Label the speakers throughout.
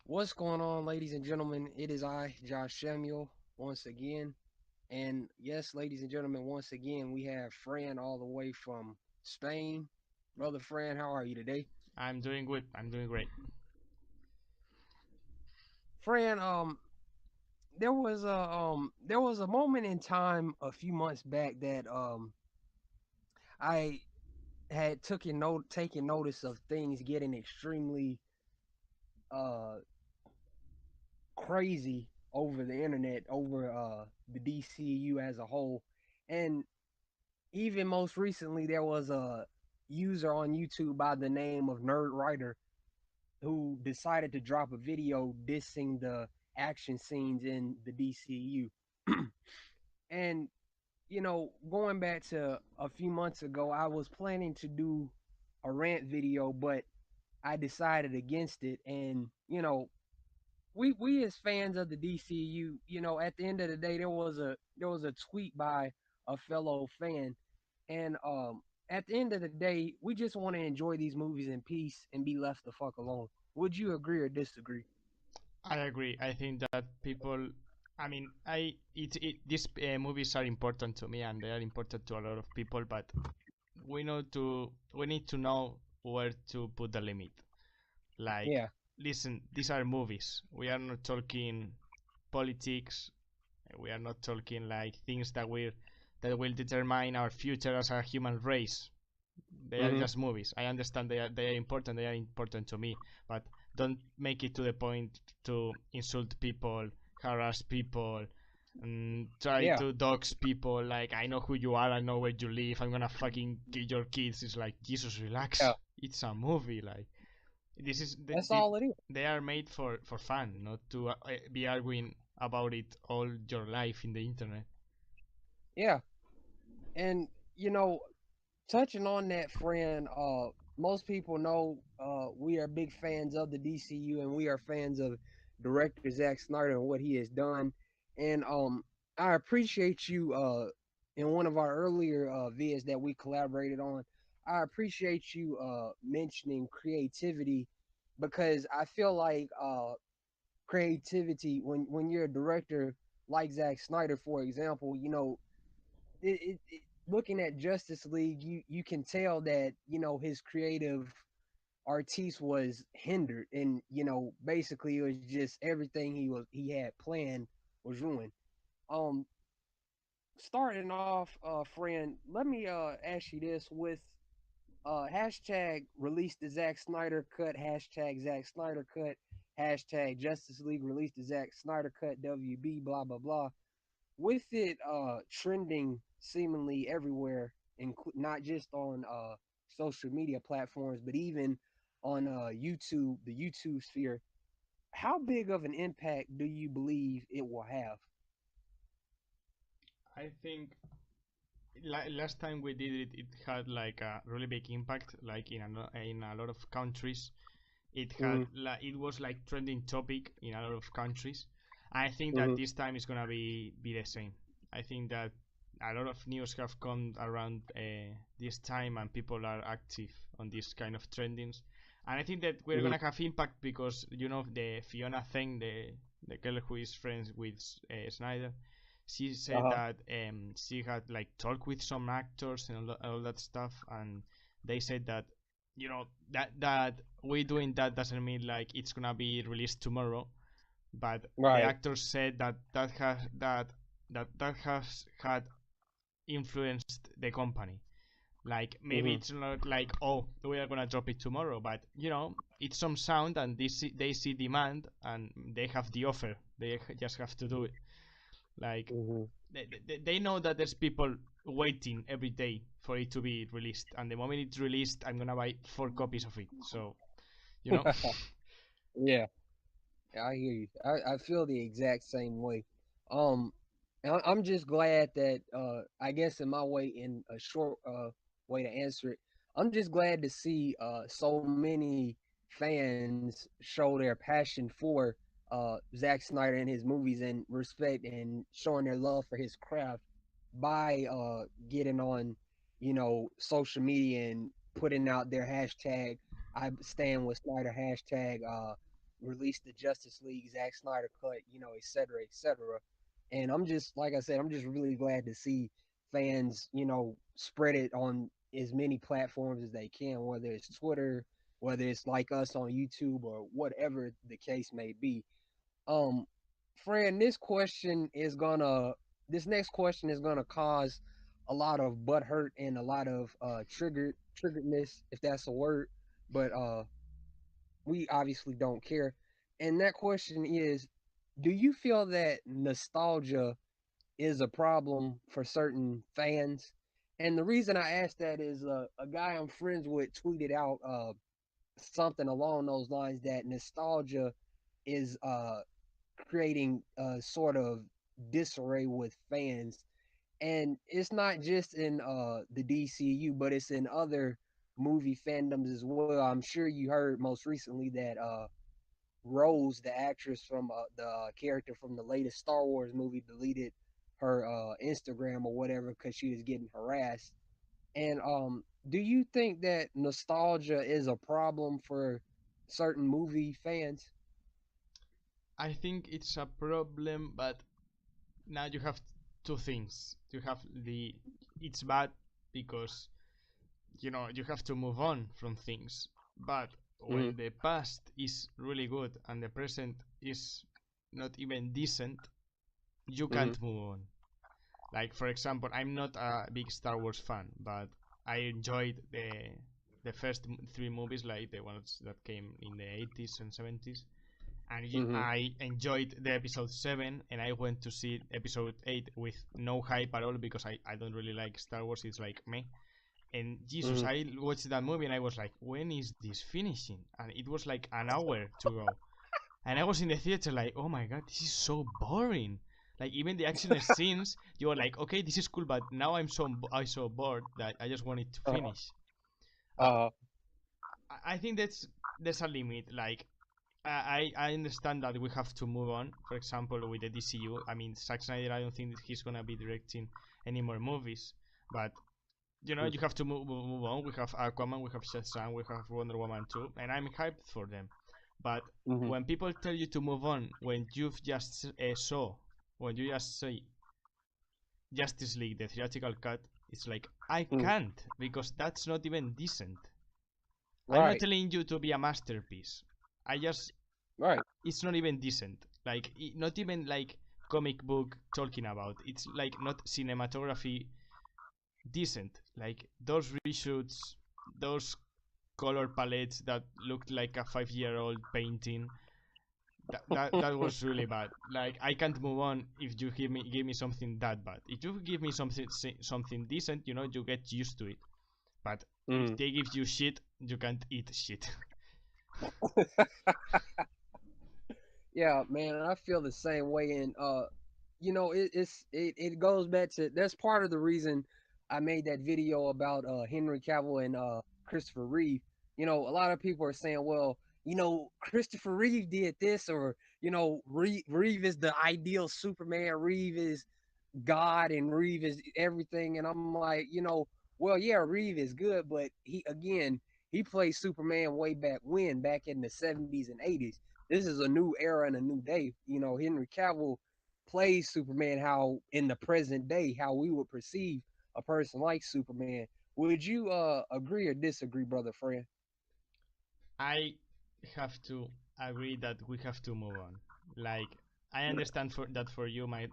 Speaker 1: What's going on, ladies and gentlemen? It is I, Josh Samuel, once again. And yes, ladies and gentlemen, once again, we have Fran all the way from Spain. Brother Fran, how are you today?
Speaker 2: I'm doing good. I'm doing great.
Speaker 1: Fran, there was a moment in time a few months back that I had taken notice of things getting extremely uh crazy over the internet, over the DCEU as a whole. And even most recently, there was a user on YouTube by the name of Nerd Writer who decided to drop a video dissing the action scenes in the DCU. And going back to a few months ago, I was planning to do a rant video, but I decided against it. And we as fans of the DCU, at the end of the day, there was a tweet by a fellow fan, and at the end of the day, we just want to enjoy these movies in peace and be left the fuck alone. Would you agree or disagree?
Speaker 2: I agree. I think that people, I mean, these movies are important to me and they are important to a lot of people, but we need to know where to put the limit. Like,
Speaker 1: Yeah,
Speaker 2: listen, these are movies. We are not talking politics. We are not talking like things that will determine our future as a human race. They are
Speaker 1: mm-hmm.
Speaker 2: just movies. I understand they are important. They are important to me, but don't make it to the point to insult people, harass people, and try
Speaker 1: Yeah,
Speaker 2: to dox people. Like, I know who you are. I know where you live. I'm gonna fucking kill your kids. It's like, Jesus, relax.
Speaker 1: yeah,
Speaker 2: It's a movie. Like, this is
Speaker 1: that's all it is.
Speaker 2: they are made for fun, not to be arguing about it all your life in the internet.
Speaker 1: Yeah, and you know, touching on that, friend, most people know we are big fans of the DCU and we are fans of director Zack Snyder and what he has done. And I appreciate you in one of our earlier vids that we collaborated on. I appreciate you mentioning creativity because I feel like creativity when you're a director like Zack Snyder, for example, looking at Justice League, you can tell that his creative artiste was hindered, and basically it was just everything he had planned was ruined. Um, Starting off, friend, let me ask you this with hashtag release the Zack Snyder cut, hashtag Zack Snyder cut, hashtag Justice League release the Zack Snyder cut, WB, blah blah blah, with it trending seemingly everywhere, not just on social media platforms, but even on YouTube, the YouTube sphere. How big of an impact do you believe it will have?
Speaker 2: I think last time we did it, it had like a really big impact. Like in a lot of countries,
Speaker 1: Mm-hmm,
Speaker 2: it was like trending topic in a lot of countries. I think that
Speaker 1: mm-hmm,
Speaker 2: this time is gonna be the same. I think that a lot of news have come around this time, and people are active on this kind of trendings. And I think that we're
Speaker 1: mm-hmm.
Speaker 2: gonna have impact because the Fiona thing, the girl who is friends with Snyder, she said
Speaker 1: Uh-huh.
Speaker 2: that she had like talked with some actors and all that stuff, and they said that that we doing that doesn't mean like it's gonna be released tomorrow, but the
Speaker 1: Right.
Speaker 2: actors said that has had influenced the company. Like maybe
Speaker 1: Mm-hmm.
Speaker 2: it's not like, oh, we are gonna drop it tomorrow, but it's some sound, and they see demand and they have the offer. They just have to do it. Like
Speaker 1: Mm-hmm.
Speaker 2: they know that there's people waiting every day for it to be released, and the moment it's released, I'm gonna buy 4 copies of it. So you know,
Speaker 1: Yeah, I hear you. I feel the exact same way. Um, I'm just glad that I guess in my way, in a short way to answer it, I'm just glad to see so many fans show their passion for Zack Snyder and his movies and respect and showing their love for his craft by getting on social media and putting out their hashtag I stand with Snyder hashtag released the Justice League, Zack Snyder cut, et cetera, et cetera. And I'm just, like I said, I'm just really glad to see fans, spread it on as many platforms as they can, whether it's Twitter, whether it's like us on YouTube or whatever the case may be. Um, Fran, this next question is gonna cause a lot of butt hurt and a lot of triggeredness, if that's a word. But we obviously don't care. And that question is, do you feel that nostalgia is a problem for certain fans? And the reason I asked that is a guy I'm friends with tweeted out something along those lines that nostalgia is creating a sort of disarray with fans. And it's not just in the DCU, but it's in other movie fandoms as well. I'm sure you heard most recently that Rose, the actress from the character from the latest Star Wars movie, deleted her Instagram or whatever because she was getting harassed. And do you think that nostalgia is a problem for certain movie fans?
Speaker 2: I think it's a problem, but now you have two things. You have the it's bad because you have to move on from things. But
Speaker 1: Mm-hmm.
Speaker 2: when the past is really good and the present is not even decent, you
Speaker 1: Mm-hmm.
Speaker 2: can't move on. Like for example, I'm not a big Star Wars fan, but I enjoyed the first three movies, like the ones that came in the 80s and 70s. And
Speaker 1: Mm-hmm.
Speaker 2: I enjoyed the episode 7, and I went to see episode 8 with no hype at all because I don't really like Star Wars. It's like me. And Jesus,
Speaker 1: Mm-hmm.
Speaker 2: I watched that movie and I was like, when is this finishing? And it was like an hour to go. And I was in the theater like, oh my god, this is so boring. Like even the action scenes, you were like, okay, this is cool, but now I'm so bored that I just want it to
Speaker 1: Uh,
Speaker 2: finish. Uh,
Speaker 1: uh,
Speaker 2: I think there's a limit. Like I understand that we have to move on. For example, with the DCU, I mean, Zack Snyder, I don't think that he's gonna be directing any more movies, but you have to move on. We have Aquaman, we have Shazam, we have Wonder Woman 2, and I'm hyped for them. But
Speaker 1: mm-hmm.
Speaker 2: when people tell you to move on, when you just say Justice League, the theatrical cut, it's like, I
Speaker 1: Mm-hmm.
Speaker 2: can't, because that's not even decent. I'm not
Speaker 1: Right.
Speaker 2: telling you to be a masterpiece. I just,
Speaker 1: Right.
Speaker 2: it's not even decent. Like, not even like comic book talking about. It's like not cinematography decent. Like those reshoots, those color palettes that looked like a 5-year-old painting. That was really bad. Like I can't move on if you give me something that bad. If you give me something decent, you get used to it. But if
Speaker 1: Mm.
Speaker 2: they give you shit, you can't eat shit.
Speaker 1: Yeah, man, I feel the same way. And it goes back to that's part of the reason I made that video about Henry Cavill and Christopher Reeve. A lot of people are saying, well, Christopher Reeve did this, or Reeve is the ideal Superman. Reeve is God and Reeve is everything. And I'm like, well, yeah, Reeve is good, but he played Superman way back in the 70s and 80s. This is a new era and a new day. Henry Cavill plays Superman how in the present day, how we would perceive a person like Superman. Would you agree or disagree, brother Fran?
Speaker 2: I have to agree that we have to move on. Like I understand for you, my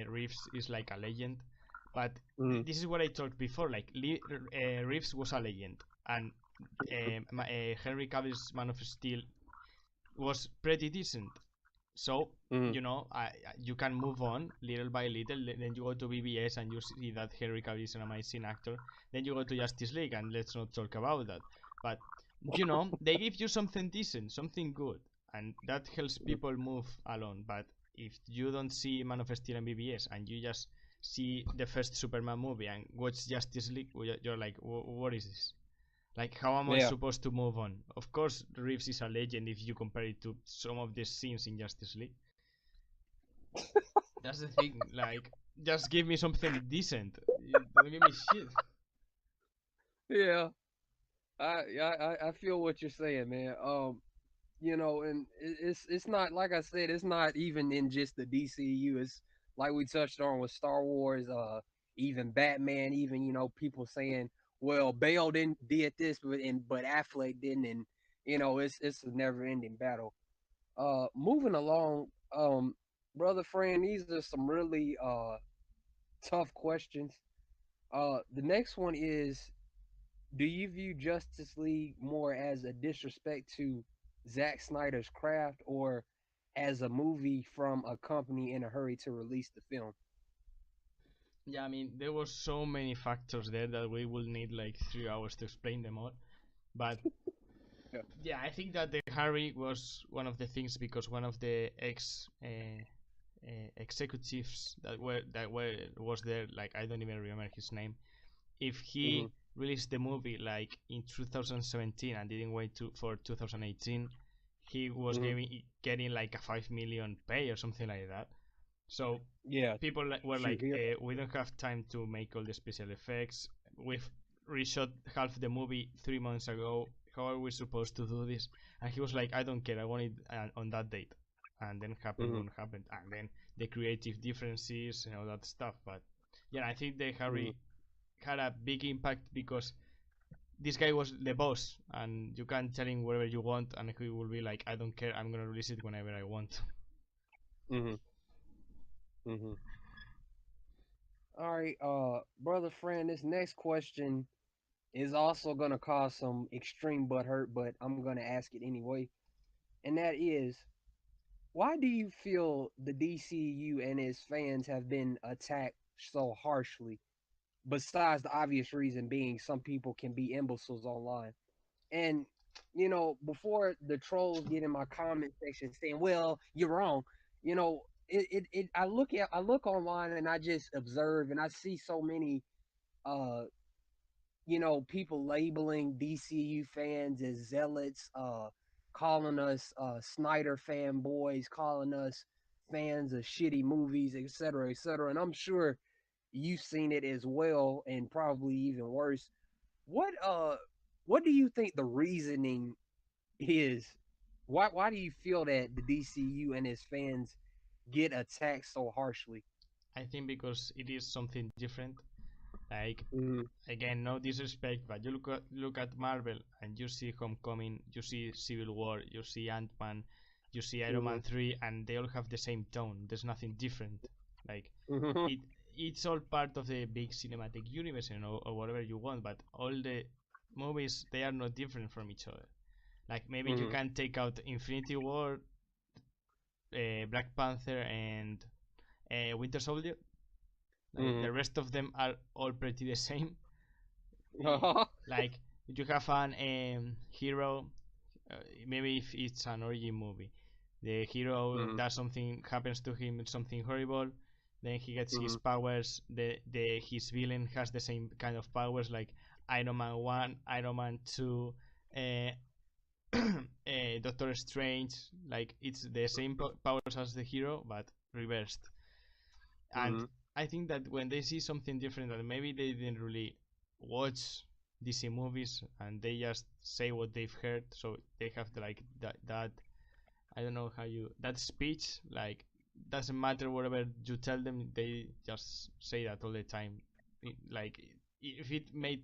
Speaker 2: Reeves is like a legend, but
Speaker 1: Mm-hmm.
Speaker 2: this is what I talked before. Like Reeves was a legend, and Henry Cavill's Man of Steel was pretty decent. So
Speaker 1: Mm-hmm.
Speaker 2: you can move on little by little. Then you go to BBS and you see that Henry Cavill is an amazing actor. Then you go to Justice League and let's not talk about that. But they give you something decent, something good, and that helps people move along. But if you don't see Man of Steel and BBS and you just see the first Superman movie and watch Justice League, you're like, what is this? Like, how am I
Speaker 1: Yeah.
Speaker 2: supposed to move on? Of course, Reeves is a legend if you compare it to some of the scenes in Justice League. That's the thing. Like, just give me something decent. Don't give me shit.
Speaker 1: Yeah. I feel what you're saying, man. And it's not, like I said, it's not even in just the DCU. It's like we touched on with Star Wars, even Batman, even people saying, well, Bale did this, but Affleck didn't, and it's a never ending battle. Moving along, brother Fran, these are some really tough questions. The next one is, do you view Justice League more as a disrespect to Zack Snyder's craft, or as a movie from a company in a hurry to release the film?
Speaker 2: Yeah, I mean, there were so many factors there that we will need like 3 hours to explain them all. But
Speaker 1: Yeah.
Speaker 2: yeah, I think that the Harry was one of the things because one of the executives that were was there, like I don't even remember his name. If
Speaker 1: Hmm.
Speaker 2: he released the movie like in 2017 and didn't wait for 2018, he was
Speaker 1: Hmm.
Speaker 2: getting like a 5 million pay or something like that. So
Speaker 1: Yeah.
Speaker 2: people were
Speaker 1: Shoot
Speaker 2: like,
Speaker 1: here.
Speaker 2: we don't have time to make all the special effects. We've reshot half the movie 3 months ago. How are we supposed to do this? And he was like, I don't care. I want it on that date. And then happened
Speaker 1: Hmm.
Speaker 2: what happened. And then the creative differences and all that stuff. But yeah, I think the
Speaker 1: Hmm.
Speaker 2: Harry had a big impact because this guy was the boss, and you can tell him whatever you want, and he will be like, I don't care. I'm gonna release it whenever I want.
Speaker 1: Hmm. Hmm. All right, brother Fran, this next question is also gonna cause some extreme butt hurt, but I'm gonna ask it anyway. And that is, why do you feel the DCU and its fans have been attacked so harshly? Besides the obvious reason being some people can be imbeciles online. And before the trolls get in my comment section saying, "Well, you're wrong," I look online and I just observe and I see so many uh people labeling DCU fans as zealots, calling us Snyder fanboys, calling us fans of shitty movies, etc., etc. And I'm sure you've seen it as well, and probably even worse. What uh, what do you think the reasoning is? Why do you feel that the DCU and its fans get attacked so harshly?
Speaker 2: I think because it is something different. Like
Speaker 1: Mm-hmm.
Speaker 2: again, no disrespect, but you look at Marvel and you see Homecoming, you see Civil War, you see Ant-Man, you see Iron
Speaker 1: Mm-hmm.
Speaker 2: Man 3, and they all have the same tone. There's nothing different. Like
Speaker 1: Mm-hmm.
Speaker 2: it it's all part of the big cinematic universe, or whatever you want, but all the movies, they are not different from each other. Like maybe you
Speaker 1: Mm-hmm.
Speaker 2: can take out Infinity War, Black Panther, and Winter Soldier. Like
Speaker 1: Mm-hmm.
Speaker 2: the rest of them are all pretty the same. Eh,
Speaker 1: Uh-huh.
Speaker 2: like you have an hero, uh, maybe if it's an origin movie, the hero
Speaker 1: Mm-hmm.
Speaker 2: does something, happens to him something horrible, then he gets his
Speaker 1: Mm-hmm.
Speaker 2: powers. The his villain has the same kind of powers, like Iron Man 1, Iron Man 2, uh, Doctor Strange. Like it's the same powers as the hero but reversed. And
Speaker 1: Mm-hmm.
Speaker 2: I think that when they see something different, that maybe they didn't really watch DC movies and they just say what they've heard, so they have to like that I don't know how you that speech, like doesn't matter whatever you tell them, they just say that all the time. Like if it made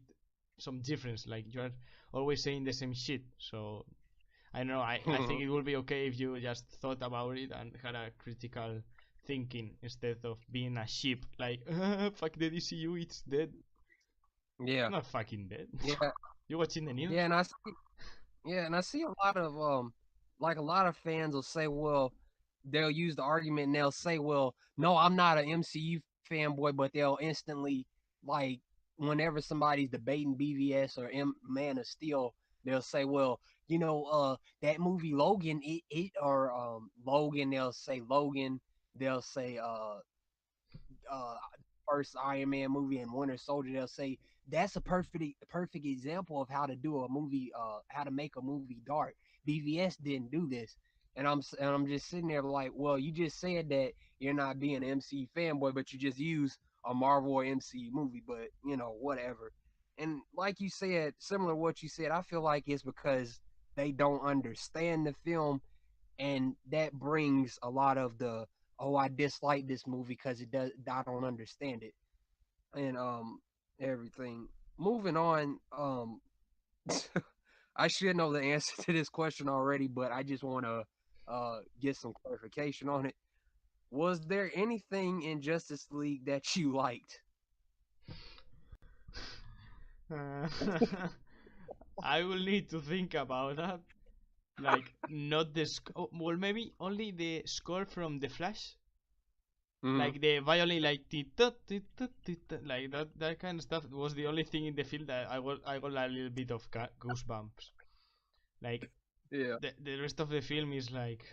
Speaker 2: some difference, like you're always saying the same shit. So I don't know. I think
Speaker 1: Mm-hmm.
Speaker 2: it would be okay if you just thought about it and had a critical thinking instead of being a sheep. Like, fuck the DCU, it's dead.
Speaker 1: Yeah.
Speaker 2: It's not fucking dead.
Speaker 1: Yeah.
Speaker 2: You watching the
Speaker 1: Yeah.
Speaker 2: news?
Speaker 1: And I see a lot of like a lot of fans will say, well, they'll use the argument and they'll say, well, no, I'm not an MCU fanboy, but they'll instantly, like, whenever somebody's debating BVS or Man of Steel, they'll say, well, that movie Logan, it or Logan, they'll say Logan, they'll say first Iron Man movie and Winter Soldier, they'll say that's a perfect example of how to do a movie, how to make a movie dark. BVS didn't do this, and I'm just sitting there like, well, you just said that you're not being an MC fanboy, but you just use a Marvel or MCU movie, but whatever. And like you said, similar to what you said, I feel like it's because they don't understand the film, and that brings a lot of the, oh, I dislike this movie because it does, I don't understand it, and everything. Moving on, I should know the answer to this question already, but I just want to get some clarification on it. Was there anything in Justice League that you liked?
Speaker 2: Uh, I will need to think about that. Like, not the well, maybe only the score from The Flash.
Speaker 1: Mm-hmm.
Speaker 2: Like the violin, like like that kind of stuff was the only thing in the film that I got a little bit of goosebumps. Like
Speaker 1: Yeah.
Speaker 2: the rest of the film is like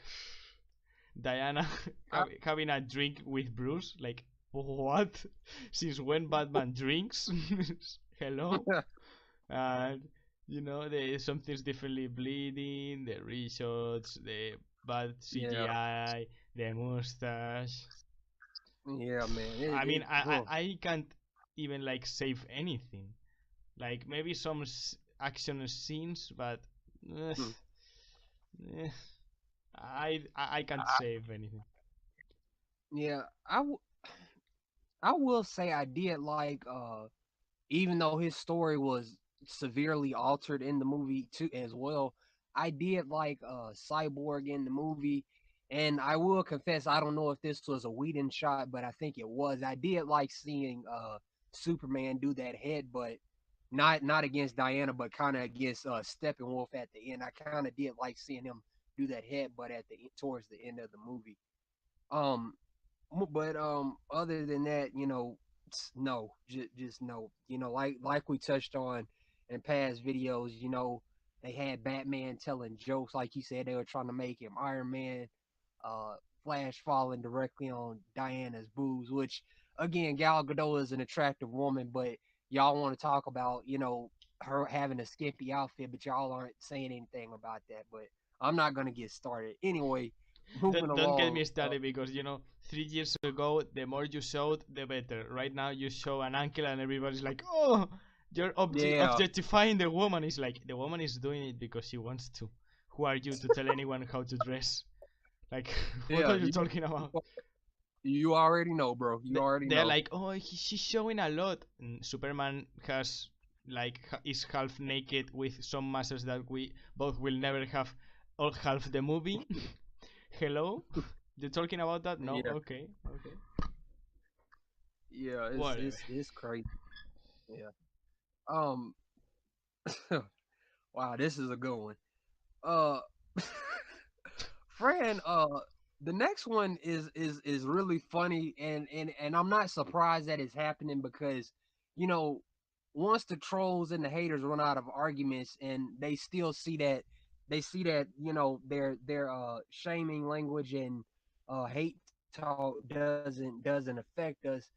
Speaker 2: Diana
Speaker 1: I,
Speaker 2: having a drink with Bruce. Like what? Since when Batman drinks? Hello. And the something's definitely bleeding. The reshots, the bad
Speaker 1: yeah.
Speaker 2: CGI, the mustache.
Speaker 1: Yeah, man.
Speaker 2: I mean, I,
Speaker 1: Oh,
Speaker 2: I I can't even like save anything. Like maybe some action scenes, but eh,
Speaker 1: mm.
Speaker 2: eh, I can't
Speaker 1: I,
Speaker 2: save anything.
Speaker 1: yeah, I will say I did like even though his story was severely altered in the movie too as well, I did like Cyborg in the movie, and I will confess I don't know if this was a Whedon shot, but I think it was. I did like seeing Superman do that headbutt, not against Diana, but kind of against Steppenwolf at the end. I kind of did like seeing him do that headbutt at the towards the end of the movie. Um, but other than that, no, just no. Like we touched on in past videos, they had Batman telling jokes, like you said, they were trying to make him Iron Man. uh Flash falling directly on Diana's boobs, which again, Gal Gadot is an attractive woman, but y'all want to talk about, her having a skimpy outfit, but y'all aren't saying anything about that. But I'm not gonna get started anyway. Moving
Speaker 2: Don't get
Speaker 1: along.
Speaker 2: me started because 3 years ago the more you showed the better. Right now you show an ankle and everybody's like, oh, you're
Speaker 1: Yeah,
Speaker 2: objectifying the woman. It's like the woman is doing it because she wants to. Who are you to tell anyone how to dress? Like, what
Speaker 1: yeah.
Speaker 2: are you talking about?
Speaker 1: You already know, bro. You already
Speaker 2: They're
Speaker 1: know.
Speaker 2: like, oh, she's showing a lot. And Superman has like is half naked with some muscles that we both will never have, or half the movie. Hello, you're talking about that? No,
Speaker 1: Yeah,
Speaker 2: okay, okay,
Speaker 1: yeah. It's
Speaker 2: whatever.
Speaker 1: it's it's crazy. Yeah. Um. Wow, this is a good one. Uh, Fran. The next one is really funny, and I'm not surprised that it's happening because, you know, once the trolls and the haters run out of arguments, and they see that their shaming language and hate talk doesn't affect us,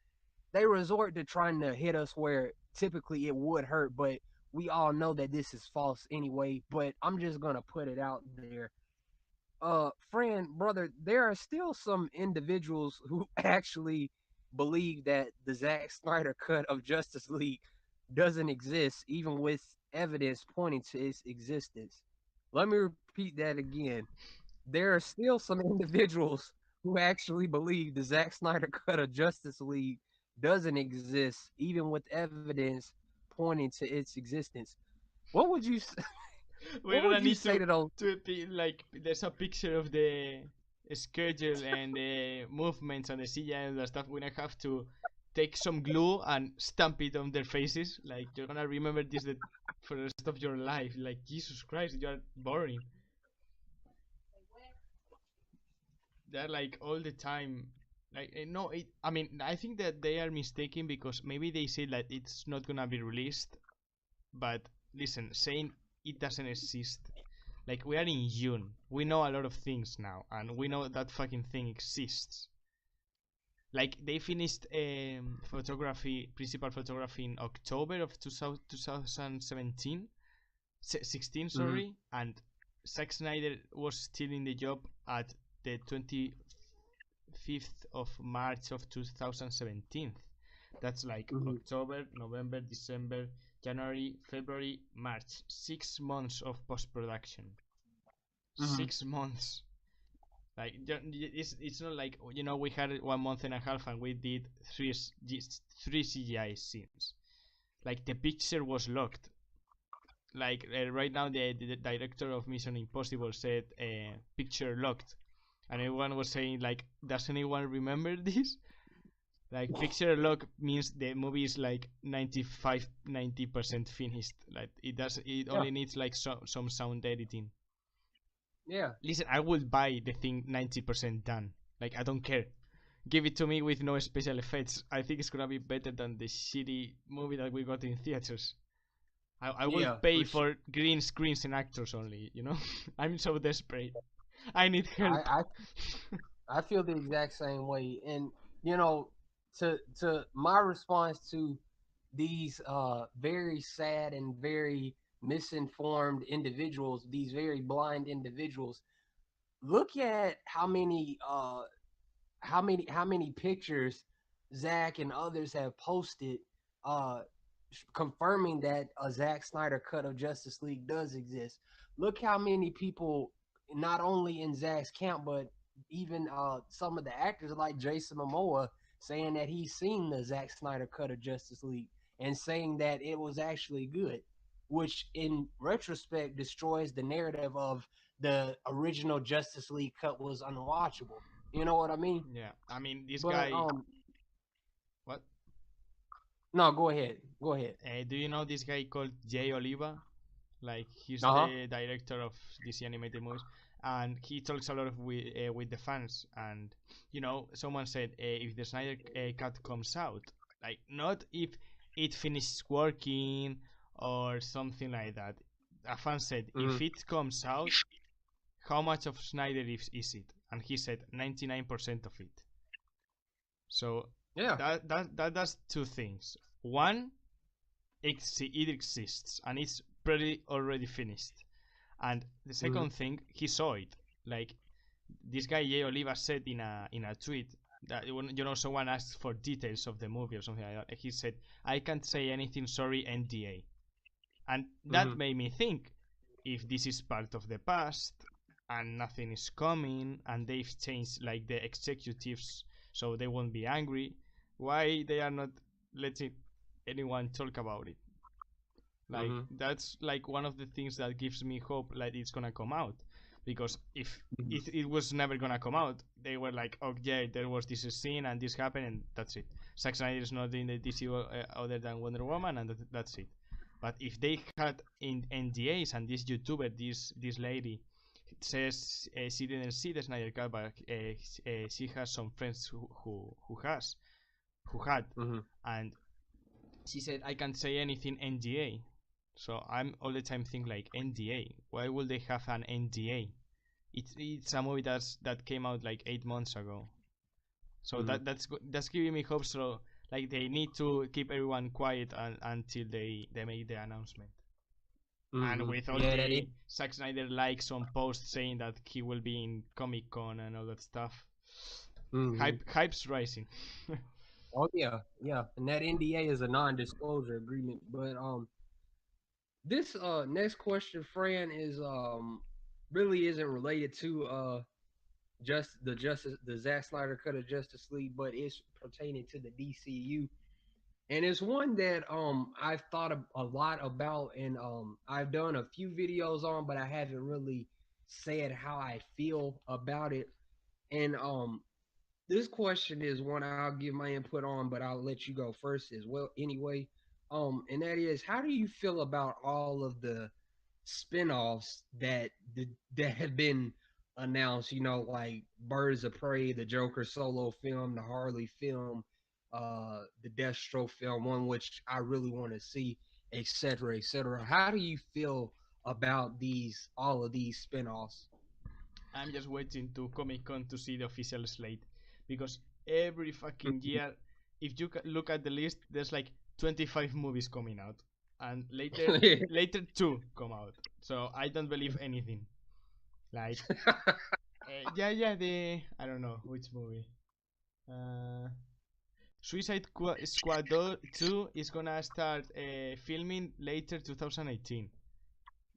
Speaker 1: they resort to trying to hit us where typically it would hurt, but we all know that this is false anyway. But I'm just gonna put it out there. Friend, brother, there are still some individuals who actually believe that the Zack Snyder cut of Justice League doesn't exist, even with evidence pointing to its existence. Let me repeat that again. There are still some individuals who actually believe the Zack Snyder cut of Justice League doesn't exist, even with evidence pointing to its existence. What would you
Speaker 2: We're
Speaker 1: what
Speaker 2: gonna
Speaker 1: would you
Speaker 2: need
Speaker 1: say to those?
Speaker 2: to be like there's a picture of the schedule and the movements and the CGI and the stuff. We're gonna have to take some glue and stamp it on their faces. Like you're gonna remember this for the rest of your life. Like Jesus Christ, you are boring. They're like all the time. Like no, I mean I think that they are mistaken because maybe they say that it's not gonna be released. But listen, saying it doesn't exist. Like we are in June. We know a lot of things now, and we know that fucking thing exists. Like they finished principal photography in October of 2017, 16,
Speaker 1: Mhm.
Speaker 2: sorry, and Zack Snyder was still in the job at the 25th of March of 2017. That's like
Speaker 1: Mhm.
Speaker 2: October, November, December, January, February, March. 6 months of post production.
Speaker 1: Hmm.
Speaker 2: 6 months. Like it's not like we had 1 month and a half and we did three CGI scenes. Like the picture was locked. Like right now, the director of Mission Impossible said picture locked, and everyone was saying like, does anyone remember this? Like picture lock means the movie is like 95-90% finished. Like it
Speaker 1: Yeah,
Speaker 2: only needs like some sound editing.
Speaker 1: yeah,
Speaker 2: Listen, I would buy the thing 90% done. Like I don't care. Give it to me with no special effects. I think it's gonna be better than the shitty movie that we got in theaters. I will
Speaker 1: yeah,
Speaker 2: pay
Speaker 1: for sure.
Speaker 2: for green screens and actors only, you know? I'm so desperate. I need help.
Speaker 1: I I feel the exact same way, and you know, to my response to these very sad and very misinformed individuals, these very blind individuals, look at how many pictures Zach and others have posted uh confirming that a Zack Snyder cut of Justice League does exist. Look how many people, not only in Zack's camp, but even some of the actors like Jason Momoa, saying that he's seen the Zack Snyder cut of Justice League and saying that it was actually good, which in retrospect destroys the narrative of the original Justice League cut was unwatchable. You know what I mean?
Speaker 2: Yeah, I mean, this
Speaker 1: But
Speaker 2: guy. What?
Speaker 1: no, go ahead. Go ahead.
Speaker 2: Do you know this guy called Jay Oliva? Like, he's
Speaker 1: Uh-huh.
Speaker 2: the director of DC animated movies, and he talks a lot with the fans. And someone said if the Snyder Cut comes out, like not if it finishes working or something like that. A fan said if
Speaker 1: Mhm.
Speaker 2: it comes out, how much of Snyder is it? And he said 99% of it. So
Speaker 1: Yeah.
Speaker 2: that does two things. One, it exists and it's pretty already finished. And the
Speaker 1: Mhm.
Speaker 2: second thing, he saw it. Like this guy Jay Oliva said in a tweet that someone asked for details of the movie or something like that. He said, "I can't say anything. Sorry, NDA." And that
Speaker 1: Mhm.
Speaker 2: made me think, if this is part of the past and nothing is coming and they've changed like the executives so they won't be angry, why they are not letting anyone talk about it? Like
Speaker 1: Mhm.
Speaker 2: that's like one of the things that gives me hope like it's gonna come out. Because if
Speaker 1: Mhm.
Speaker 2: it was never gonna come out, they were like, oh yeah, there was this scene and this happened and that's it. Zack Snyder is not in the DCU other than Wonder Woman, and that's it. But if they had in NDAs, and this YouTuber, this lady, says she didn't see the Snyder Cut, but she has some friends who had,
Speaker 1: Mhm.
Speaker 2: and she said I can't say anything NDA. So I'm all the time thinking like, NDA. Why would they have an NDA? It's a movie that came out like 8 months ago. So
Speaker 1: Mhm.
Speaker 2: that's giving me hope. So like they need to keep everyone quiet until they make the announcement. And
Speaker 1: Mhm.
Speaker 2: with all
Speaker 1: Yeah, that is.
Speaker 2: the Zack Snyder likes on posts saying that he will be in Comic Con and all that stuff,
Speaker 1: Mhm.
Speaker 2: hype's rising.
Speaker 1: Oh yeah, yeah. And that NDA is a non-disclosure agreement. But this next question, Fran, is really isn't related to the Zack Snyder cut of Justice League, but it's pertaining to the DCU. And it's one that I've thought a lot about, and I've done a few videos on, but I haven't really said how I feel about it. And this question is one I'll give my input on, but I'll let you go first as well anyway. And that is, how do you feel about all of the spinoffs that have been announced? Like Birds of Prey, the Joker solo film, the Harley film, the Deathstroke film, one which I really want to see, etc., etc. How do you feel about all of these spinoffs?
Speaker 2: I'm just waiting to Comic Con to see the official slate, because every fucking year, if you look at the list, there's like 25 movies coming out, and later two come out. So I don't believe anything. Like, yeah, the I don't know which movie. Uh, Squad 2 is gonna start filming later 2018.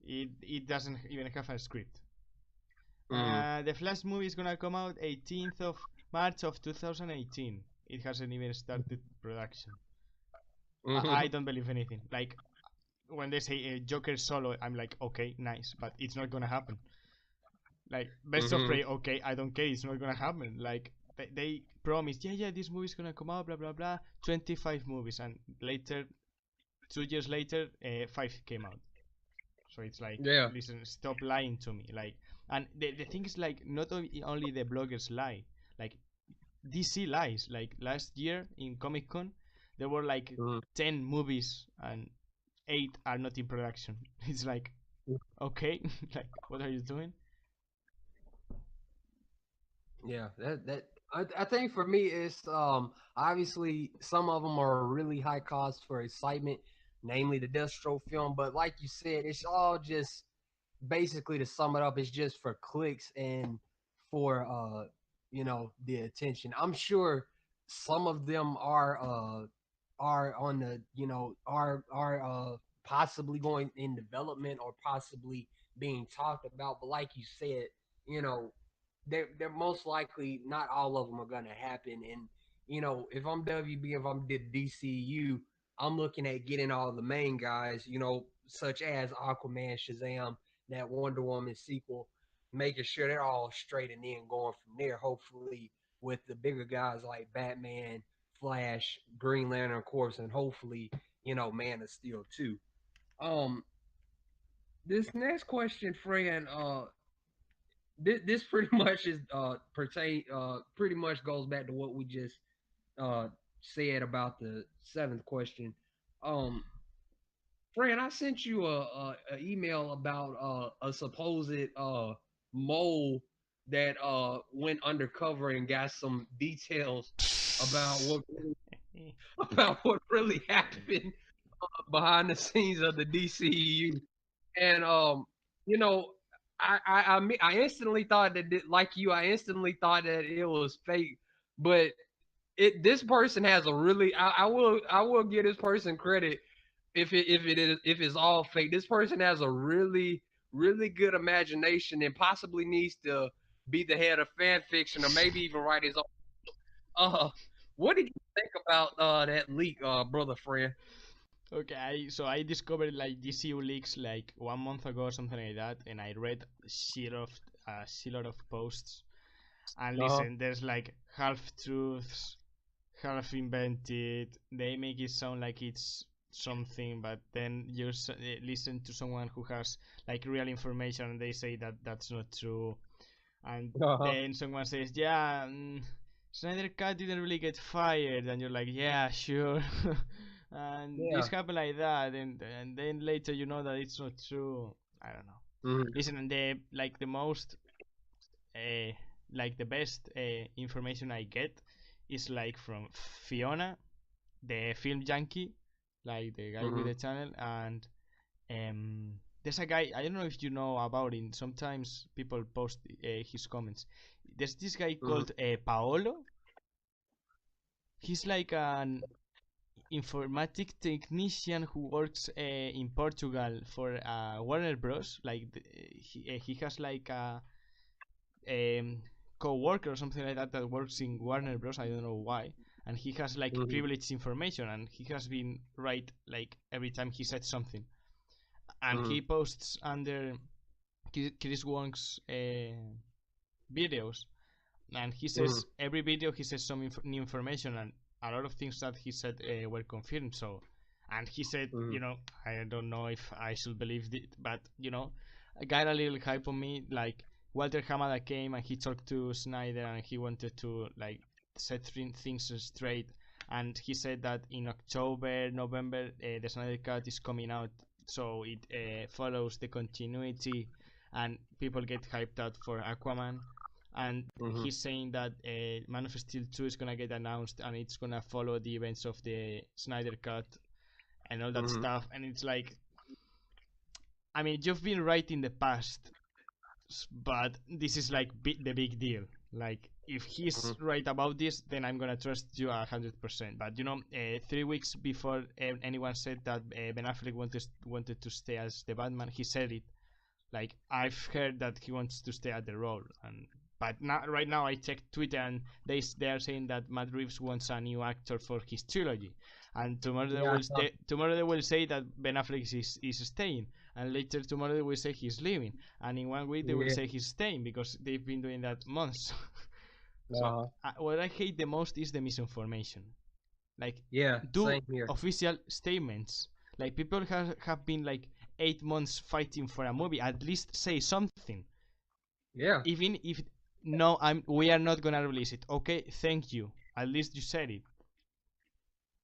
Speaker 2: It doesn't even have a script. The Flash movie is gonna come out 18th of March of 2018. It hasn't even started production. I don't believe anything. Like when they say Joker solo, I'm like, okay, nice, but it's not gonna happen. Like Best of Prey, okay, I don't care, it's not gonna happen. Like they promised, yeah, this movie's gonna come out, blah blah blah, 25 movies, and later, 2 years later, 5 came out. So it's like,
Speaker 3: Yeah.
Speaker 2: listen, stop lying to me. Like, and the thing is, like, not only the bloggers lie, like DC lies. Like last year in Comic Con, there were like 10 movies and 8 are not in production. It's like, okay, like what are you doing?
Speaker 1: Yeah, I think for me it's obviously some of them are really high cost for excitement, namely the Deathstroke film. But like you said, it's all just basically, to sum it up, it's just for clicks and for the attention. I'm sure some of them are on the are possibly going in development or possibly being talked about. But like you said, you know they're most likely not all of them are gonna happen. And if I'm WB, if I'm the DCU, I'm looking at getting all the main guys, such as Aquaman, Shazam, that Wonder Woman sequel, making sure they're all straight and then going from there. Hopefully, with the bigger guys like Batman, Flash, Green Lantern, of course, and hopefully, Man of Steel too. Um, this next question, Fran, this pretty much is pretty much goes back to what we just uh said about the seventh question. Um, Fran, I sent you a email about a supposed mole that went undercover and got some details about about what really happened behind the scenes of the DCEU. And you know, I instantly thought that like you, I instantly thought that it was fake, but this person has a really I will give this person credit if it's all fake. This person has a really good imagination and possibly needs to be the head of fan fiction or maybe even write his own. Uh, what did you think about that leak, brother Fran?
Speaker 2: Okay, so I discovered like DCU leaks like 1 month ago or something like that, and I read shitload of posts. And
Speaker 1: Uh-huh.
Speaker 2: listen, there's like half truths, half invented. They make it sound like it's something, but then you listen to someone who has like real information, and they say that that's not true. And
Speaker 1: Uh-huh.
Speaker 2: then someone says, "Yeah, Snyder Cut didn't really get fired," and you're like, "Yeah, sure." And this
Speaker 1: Yeah.
Speaker 2: happened like that, and then later you know that it's not true. I don't know.
Speaker 1: Mhm.
Speaker 2: Listen, and the most uh, like the best information I get is like from Fiona, the film junkie, like the guy with
Speaker 1: Mhm.
Speaker 2: the channel, and there's a guy, I don't know if you know about him. Sometimes people post his comments. There's this guy
Speaker 1: Mhm.
Speaker 2: called Paolo. He's like an informatic technician who works in Portugal for Warner Bros. Like he has like a co-worker or something like that that works in Warner Bros. I don't know why, and he has like
Speaker 1: Mhm.
Speaker 2: privileged information, and he has been right like every time he said something, and
Speaker 1: Mhm.
Speaker 2: he posts under Chris Wong's videos, and he
Speaker 1: Mhm.
Speaker 2: says every video he says some new information, and a lot of things that he said were confirmed. So, and he said,
Speaker 1: Mhm.
Speaker 2: I don't know if I should believe it, but I got a little hype on me. Like Walter Hamada came and he talked to Snyder, and he wanted to like set things straight. And he said that in October, November, the Snyder Cut is coming out, so it follows the continuity, and people get hyped out for Aquaman. And
Speaker 1: Mhm.
Speaker 2: he's saying that Man of Steel 2 is gonna get announced, and it's gonna follow the events of the Snyder Cut and all that
Speaker 1: Mhm.
Speaker 2: stuff. And it's like, I mean, you've been right in the past, but this is like the big deal. Like, if he's
Speaker 1: Mhm.
Speaker 2: right about this, then I'm gonna trust you 100%. But 3 weeks before anyone said that Ben Affleck wanted to stay as the Batman, he said it. Like, I've heard that he wants to stay at the role, and but now, right now, I checked Twitter and they are saying that Matt Reeves wants a new actor for his trilogy, and
Speaker 1: Yeah, I saw.
Speaker 2: tomorrow they will say that Ben Affleck is staying, and later tomorrow they will say he's leaving, and in 1 week they will
Speaker 1: Yeah.
Speaker 2: say he's staying because they've been doing that months. So
Speaker 1: Uh-huh.
Speaker 2: what I hate the most is the misinformation. Like,
Speaker 1: Yeah,
Speaker 2: do
Speaker 1: same here.
Speaker 2: official statements. Like, people have been like 8 months fighting for a movie. At least say something.
Speaker 1: Yeah.
Speaker 2: Even if no, we are not gonna release it. Okay, thank you. At least you said it.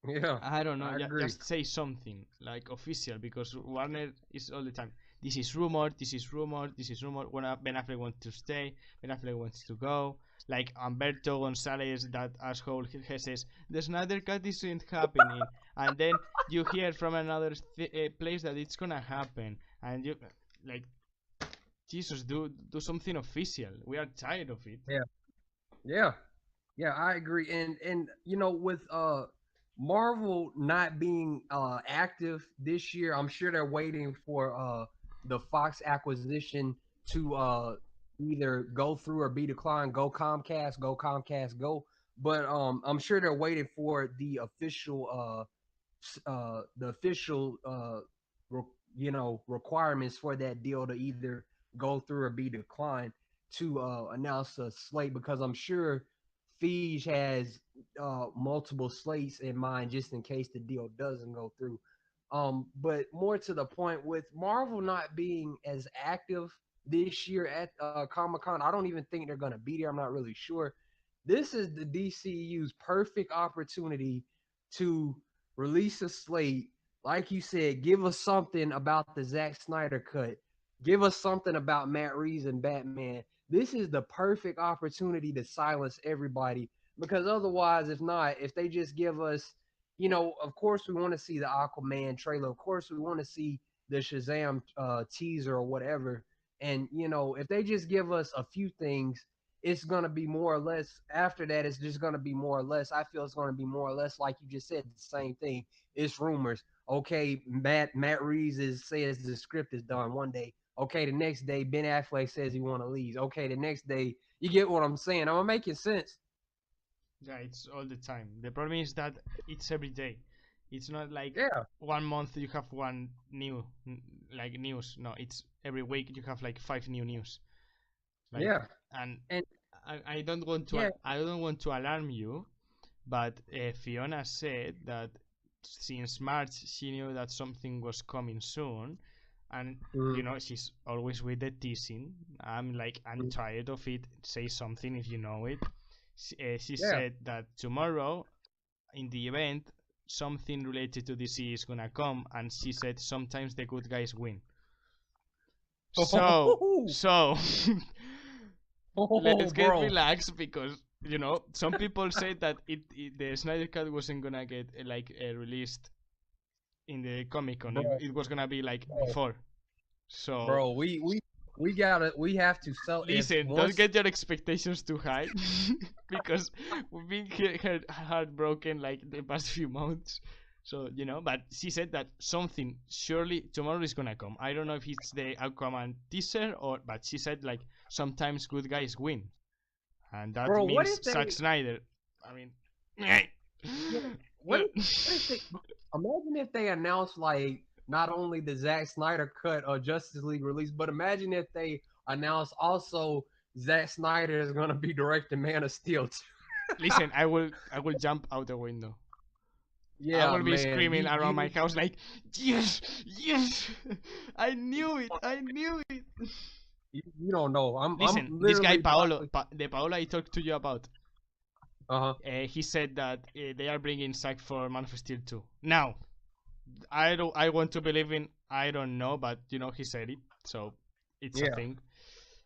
Speaker 1: Yeah.
Speaker 2: I don't know.
Speaker 1: I agree.
Speaker 2: Just say something like official, because Warner is all the time. This is rumored. This is rumored. This is rumored. When Ben Affleck wants to stay, Ben Affleck wants to go. Like Humberto Gonzalez, that asshole, he says the Snyder Cut isn't happening, and then you hear from another place that it's gonna happen, and you like, Jesus, do something official. We are tired of it.
Speaker 1: Yeah. Yeah. Yeah, I agree. And with Marvel not being active this year, I'm sure they're waiting for the Fox acquisition to either go through or be declined. Go Comcast, go Comcast, go. But I'm sure they're waiting for the official re- requirements for that deal to either go through or be declined to announce a slate, because I'm sure Feige has multiple slates in mind just in case the deal doesn't go through. But more to the point, with Marvel not being as active this year at Comic Con, I don't even think they're going to be there. I'm not really sure. This is the DCU's perfect opportunity to release a slate. Like you said, give us something about the Zack Snyder cut. Give us something about Matt Reeves and Batman. This is the perfect opportunity to silence everybody, because otherwise, if they just give us, of course we want to see the Aquaman trailer. Of course we want to see the Shazam teaser or whatever. And if they just give us a few things, it's gonna be more or less. After that, it's just gonna be more or less. I feel it's gonna be more or less like you just said, the same thing. It's rumors. Okay, Matt Reeves says the script is done one day. Okay, the next day Ben Affleck says he want to leave. Okay, the next day, you get what I'm saying? Am I making sense?
Speaker 2: Yeah, it's all the time. The problem is that it's every day. It's not like
Speaker 1: Yeah,
Speaker 2: 1 month you have one new like news. No, it's every week you have like 5 new news. Like,
Speaker 1: yeah,
Speaker 2: and
Speaker 1: and
Speaker 2: I don't want to
Speaker 1: yeah,
Speaker 2: I don't want to alarm you, but Fiona said that since March she knew that something was coming soon, and
Speaker 1: mm,
Speaker 2: she's always with the teasing. I'm
Speaker 1: mm,
Speaker 2: tired of it. Say something if you know it. She
Speaker 1: yeah.
Speaker 2: said that tomorrow in the event something related to DC is gonna come, and she said sometimes the good guys win. So
Speaker 1: Oh,
Speaker 2: so let's get
Speaker 1: bro,
Speaker 2: relaxed, because some people said that the Snyder Cut wasn't gonna get released in the Comic Con.
Speaker 1: bro,
Speaker 2: It was gonna be like
Speaker 1: bro,
Speaker 2: before. So
Speaker 1: bro. We have to sell if
Speaker 2: listen, don't
Speaker 1: once.
Speaker 2: get your expectations too high, because we've been heartbroken like the past few months. So but she said that something surely tomorrow is gonna come. I don't know if it's the Aquaman teaser, but she said like sometimes good guys win, and that
Speaker 1: Bro, what
Speaker 2: means
Speaker 1: if
Speaker 2: Zack
Speaker 1: they?
Speaker 2: Snyder. I mean,
Speaker 1: Yeah, what if they? Imagine if they announced like not only the Zack Snyder cut or Justice League release, but imagine if they announce also Zack Snyder is gonna be directing Man of Steel too.
Speaker 2: listen, I will jump out the window. I
Speaker 1: Yeah,
Speaker 2: will be
Speaker 1: man,
Speaker 2: screaming around my
Speaker 1: you
Speaker 2: house like, yes, yes, I knew it, I knew it.
Speaker 1: you don't know. I'm
Speaker 2: Listen, this guy
Speaker 1: literally
Speaker 2: Paolo,
Speaker 1: probably
Speaker 2: the Paolo I talked to you about,
Speaker 1: uh-huh.
Speaker 2: he said that they are bringing Zack for Man of Steel 2. Now, I want to believe in, I don't know, but he said it, so it's a
Speaker 1: Yeah.
Speaker 2: thing.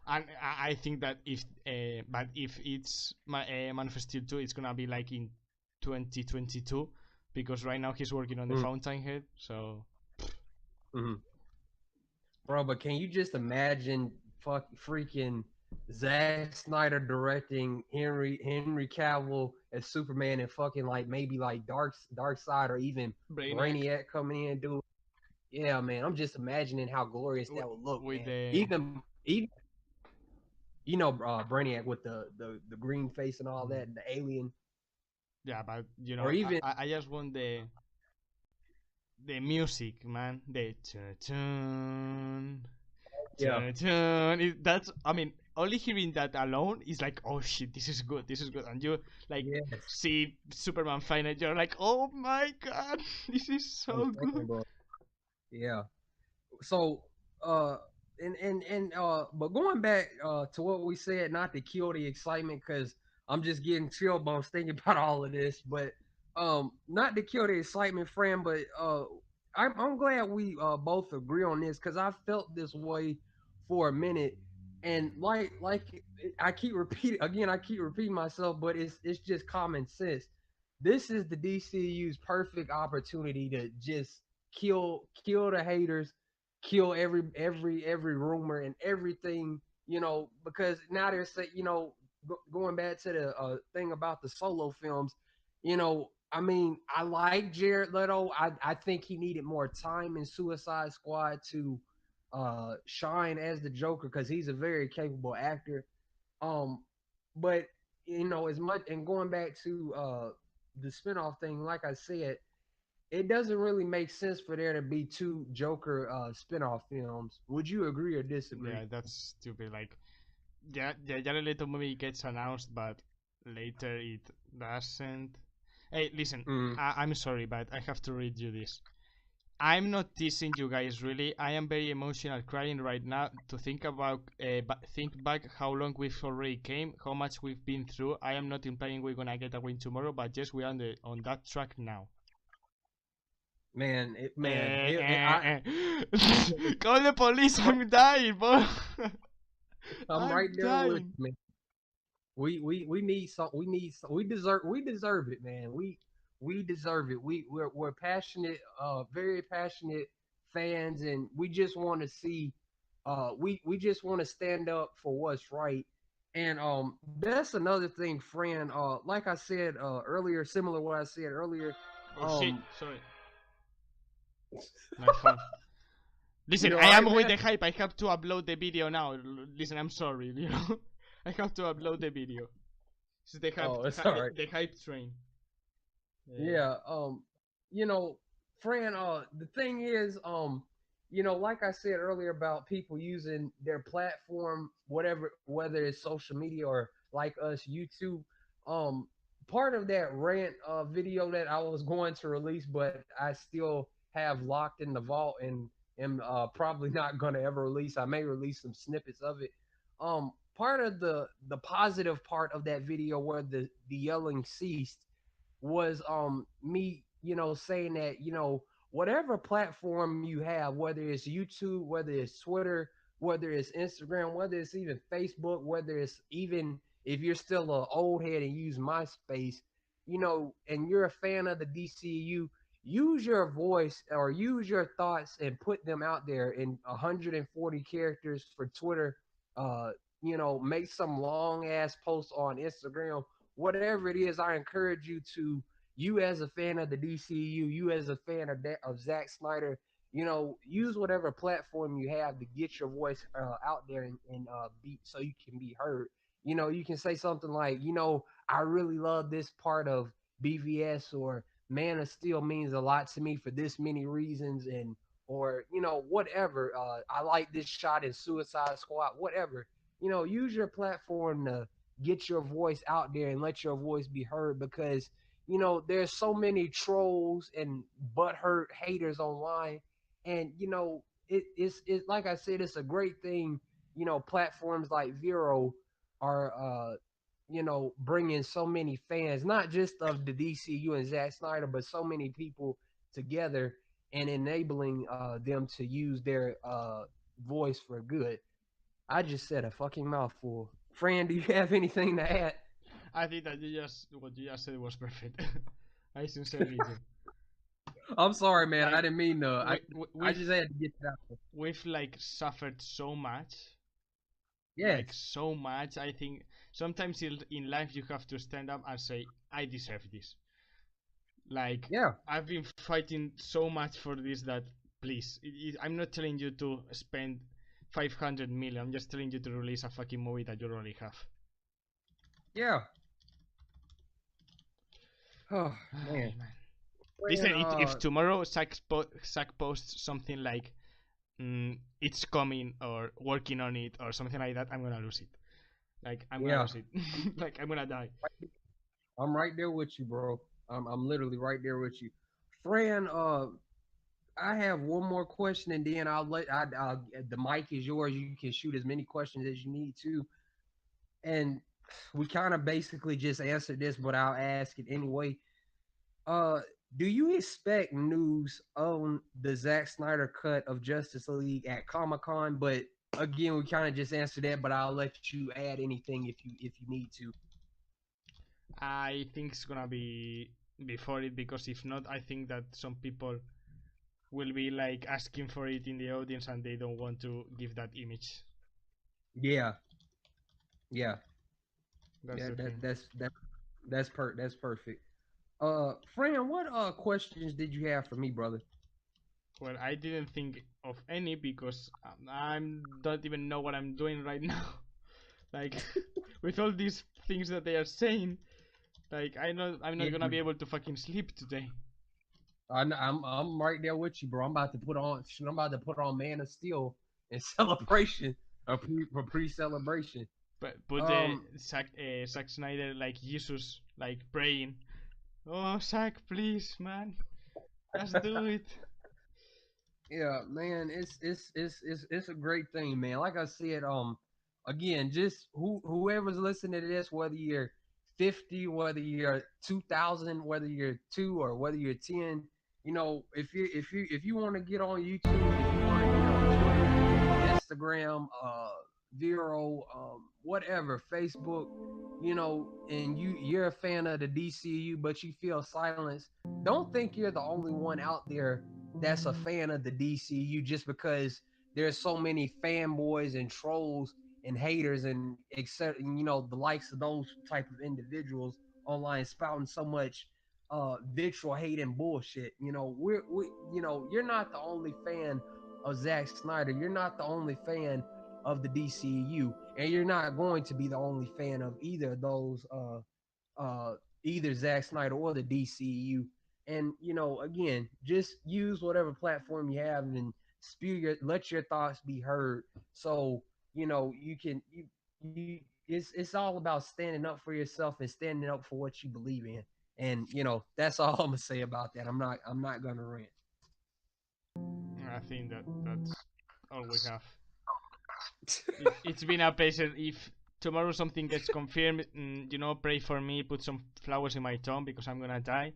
Speaker 2: And I think that but if it's Man of Steel 2, it's gonna be like in 2022, because right now he's working on the
Speaker 1: Mm,
Speaker 2: Fountainhead, so.
Speaker 1: mm. Bro, but can you just imagine freaking Zack Snyder directing Henry Cavill as Superman and fucking like maybe like Dark Side or even
Speaker 2: Brainiac
Speaker 1: Brainiac coming in, dude. Yeah, man, I'm just imagining how glorious that would look,
Speaker 2: with
Speaker 1: man.
Speaker 2: the
Speaker 1: Even Brainiac with the green face and all that, and the alien,
Speaker 2: yeah, but you
Speaker 1: or
Speaker 2: know,
Speaker 1: even
Speaker 2: I just want the music, man. The tun tun
Speaker 1: yeah,
Speaker 2: tun tun. That's I mean, only hearing that alone is like, oh shit, this is good, this is good. And you like
Speaker 1: yes,
Speaker 2: see Superman fight it, you're like, oh my god, this is
Speaker 1: I'm
Speaker 2: so
Speaker 1: saying,
Speaker 2: good.
Speaker 1: bro. Yeah. So but going back to what we said, not to kill the excitement, because I'm just getting chill bumps thinking about all of this, but not to kill the excitement, Fran, but I'm glad we both agree on this, because I felt this way for a minute, and I keep repeating again, I keep repeating myself, but it's just common sense. This is the DCU's perfect opportunity to just kill the haters, kill every rumor and everything, because now they're saying, going back to the thing about the solo films, I mean, I like Jared Leto. I think he needed more time in Suicide Squad to shine as the Joker, because he's a very capable actor. Um, but as much, and going back to the spinoff thing, like I said, it doesn't really make sense for there to be two Joker spinoff films. Would you agree or disagree?
Speaker 2: Yeah, that's stupid. Like, yeah, the Jared Leto movie gets announced, but later it doesn't. Hey, listen,
Speaker 1: Mm,
Speaker 2: I'm sorry, but I have to read you this. I'm not teasing you guys, really. I am very emotional, crying right now to think about, think back how long we've already came, how much we've been through. I am not implying we're gonna get a win tomorrow, but just we're on that track now.
Speaker 1: man,
Speaker 2: Eh,
Speaker 1: I
Speaker 2: eh, eh. Call the police! I'm dying, bro.
Speaker 1: I'm right
Speaker 2: I'm
Speaker 1: there with
Speaker 2: dying.
Speaker 1: you, man. We need some. We deserve it, man. We deserve it. We're passionate, very passionate fans, and we just want to see. We just want to stand up for what's right. And that's another thing, Fran. Like I said earlier, similar to what I said earlier.
Speaker 2: Oh shit!
Speaker 1: Um,
Speaker 2: Sorry, my phone. Listen,
Speaker 1: you all
Speaker 2: I am
Speaker 1: right,
Speaker 2: with
Speaker 1: man?
Speaker 2: the hype. I have to upload the video now. Listen, I'm sorry. You know, I have to upload the video. It's the hype,
Speaker 1: Oh, it's all right.
Speaker 2: the hype train. Uh,
Speaker 1: Yeah, Fran, the thing is, like I said earlier about people using their platform, whatever, whether it's social media or like us, YouTube, part of that rant video that I was going to release, but I still have locked in the vault and am probably not gonna ever release. I may release some snippets of it. Part of the positive part of that video where the yelling ceased was me, saying that, whatever platform you have, whether it's YouTube, whether it's Twitter, whether it's Instagram, whether it's even Facebook, whether it's even if you're still an old head and use MySpace, and you're a fan of the DCU, use your voice or use your thoughts and put them out there in 140 characters for Twitter. Make some long ass posts on Instagram. Whatever it is, I encourage you to, you as a fan of the DCU, you as a fan of Zack Snyder, use whatever platform you have to get your voice out there and be so you can be heard. You can say something like, I really love this part of BVS, or Man of Steel means a lot to me for this many reasons, and or whatever. I like this shot in Suicide Squad, whatever. Use your platform to get your voice out there and let your voice be heard, because there's so many trolls and butthurt haters online, and it's like I said, it's a great thing. Platforms like Vero are bringing so many fans, not just of the DCU and Zack Snyder, but so many people together and enabling them to use their voice for good. I just said a fucking mouthful. Fran, do you have anything to add?
Speaker 2: I think that what you just said was perfect. I sincerely do.
Speaker 1: I'm sorry, man. I
Speaker 2: Like
Speaker 1: didn't mean to. I
Speaker 2: we,
Speaker 1: I
Speaker 2: we've
Speaker 1: just had to get that out.
Speaker 2: we've like suffered so much like
Speaker 1: Yes.
Speaker 2: so much. I think sometimes in life you have to stand up and say, I deserve this. Like,
Speaker 1: Yeah.
Speaker 2: I've been fighting so much for this that please, I'm not telling you to spend 500 million. I'm just telling you to release a fucking movie that you already have.
Speaker 1: Yeah. Oh man.
Speaker 2: Ay, man. Listen,
Speaker 1: When
Speaker 2: if tomorrow Zack posts something like it's coming or working on it or something like that, I'm gonna lose it. Like, I'm gonna
Speaker 1: yeah,
Speaker 2: lose it. Like, I'm gonna die.
Speaker 1: I'm right there with you, bro. I'm literally right there with you. Fran, I have one more question, and then the mic is yours. You can shoot as many questions as you need to. And we kind of basically just answered this, but I'll ask it anyway. Uh, do you expect news on the Zack Snyder cut of Justice League at Comic-Con? But again, we kind of just answered that, but I'll let you add anything if you need to.
Speaker 2: I think it's gonna be before it, because if not, I think that some people will be like asking for it in the audience and they don't want to give that image.
Speaker 1: Yeah, yeah,
Speaker 2: That's
Speaker 1: yeah.
Speaker 2: the thing.
Speaker 1: That's perfect. Fran, what questions did you have for me, brother?
Speaker 2: Well, I didn't think of any because I don't even know what I'm doing right now. Like, with all these things that they are saying, like, I'm
Speaker 1: Yeah,
Speaker 2: not gonna be able to fucking sleep today.
Speaker 1: I'm right there with you, bro. I'm about to put on Man of Steel in celebration, for pre-celebration.
Speaker 2: But put the
Speaker 1: Um,
Speaker 2: Zack Snyder like Jesus, like praying. Oh, Zack, please, man, just do it.
Speaker 1: yeah, man, it's a great thing, man. Like I said, again, just whoever's listening to this, whether you're 50, whether you're 2,000, whether you're 2 or whether you're 10, if you want to get on YouTube, if you want to get on Twitter, Instagram, Vero, whatever, Facebook, and you're a fan of the DCU, but you feel silence, don't think you're the only one out there that's a fan of the DCU just because there's so many fanboys and trolls and haters and except the likes of those type of individuals online spouting so much vitriol, hate, and bullshit. You're not the only fan of Zack Snyder. You're not the only fan of the DCU, and you're not going to be the only fan of either of those either Zack Snyder or the DCEU. And again, just use whatever platform you have and let your thoughts be heard. So you can it's all about standing up for yourself and standing up for what you believe in. And that's all I'm gonna say about that. I'm not gonna rant.
Speaker 2: I think that's all we have. It's been a pleasure. If tomorrow something gets confirmed, pray for me. Put some flowers in my tomb because I'm gonna die,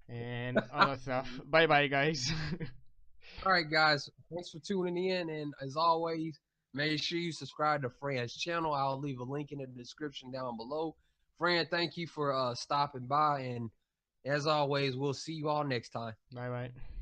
Speaker 2: and all that stuff. Bye, bye, guys.
Speaker 1: All right, guys. Thanks for tuning in. And as always, make sure you subscribe to Fran's channel. I'll leave a link in the description down below. Fran, thank you for stopping by. And as always, we'll see you all next time.
Speaker 2: Bye, bye.